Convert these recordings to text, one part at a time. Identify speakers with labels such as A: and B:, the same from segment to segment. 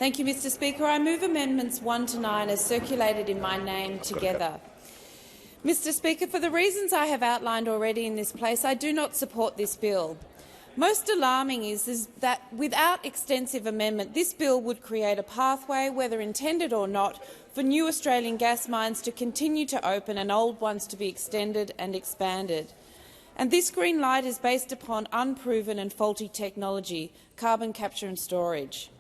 A: Thank you, Mr Speaker. I move amendments 1 to 9 as circulated in my name together. Mr Speaker, for the reasons I have outlined already in this place, I do not support this bill. Most alarming is that without extensive amendment, this bill would create a pathway, whether intended or not, for new Australian gas mines to continue to open and old ones to be extended and expanded. And this green light is based upon unproven and faulty technology, carbon capture and storage.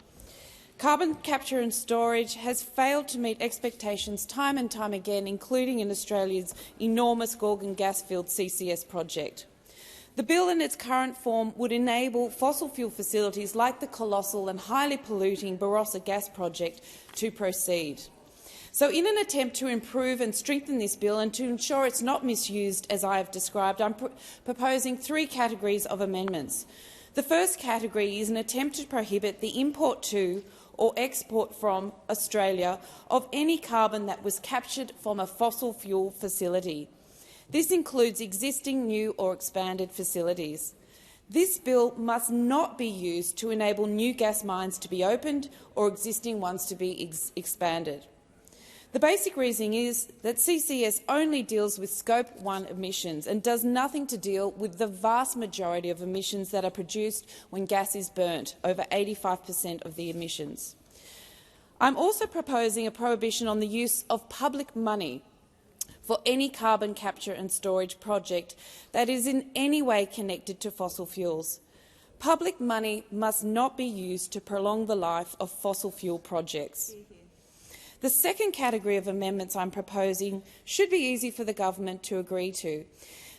A: Carbon capture and storage has failed to meet expectations time and time again, including in Australia's enormous Gorgon Gasfield CCS project. The bill in its current form would enable fossil fuel facilities like the colossal and highly polluting Barossa gas project to proceed. So in an attempt to improve and strengthen this bill and to ensure it's not misused as I have described, I'm proposing 3 categories of amendments. The first category is an attempt to prohibit the import to or export from Australia of any carbon that was captured from a fossil fuel facility. This includes existing, new or expanded facilities. This bill must not be used to enable new gas mines to be opened or existing ones to be expanded. The basic reasoning is that CCS only deals with Scope 1 emissions and does nothing to deal with the vast majority of emissions that are produced when gas is burnt, over 85% of the emissions. I'm also proposing a prohibition on the use of public money for any carbon capture and storage project that is in any way connected to fossil fuels. Public money must not be used to prolong the life of fossil fuel projects. The second category of amendments I'm proposing should be easy for the government to agree to.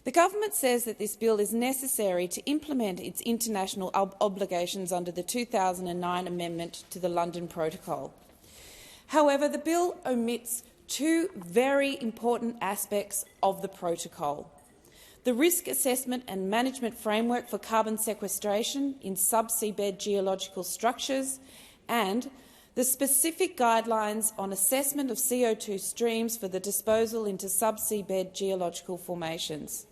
A: The government says that this bill is necessary to implement its international obligations under the 2009 amendment to the London Protocol. However, the bill omits 2 very important aspects of the protocol: the risk assessment and management framework for carbon sequestration in subseabed geological structures and the specific guidelines on assessment of CO2 streams for the disposal into subseabed geological formations.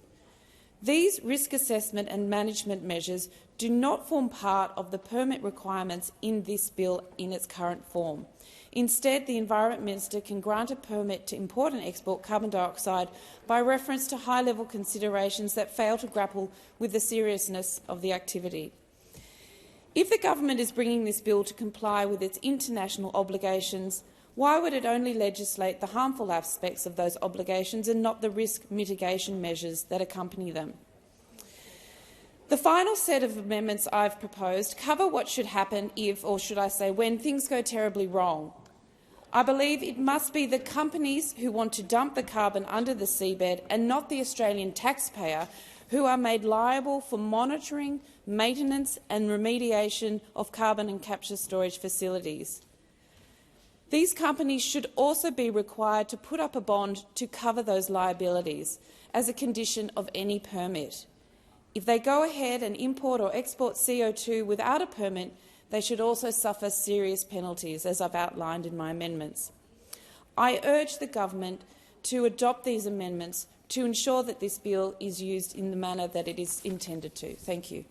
A: These risk assessment and management measures do not form part of the permit requirements in this bill in its current form. Instead, the Environment Minister can grant a permit to import and export carbon dioxide by reference to high-level considerations that fail to grapple with the seriousness of the activity. If the government is bringing this bill to comply with its international obligations, why would it only legislate the harmful aspects of those obligations and not the risk mitigation measures that accompany them? The final set of amendments I've proposed cover what should happen if, or should I say when, things go terribly wrong. I believe it must be the companies who want to dump the carbon under the seabed and not the Australian taxpayer who are made liable for monitoring, maintenance and remediation of carbon and capture storage facilities. These companies should also be required to put up a bond to cover those liabilities as a condition of any permit. If they go ahead and import or export CO2 without a permit, they should also suffer serious penalties, as I've outlined in my amendments. I urge the government to adopt these amendments to ensure that this bill is used in the manner that it is intended to. Thank you.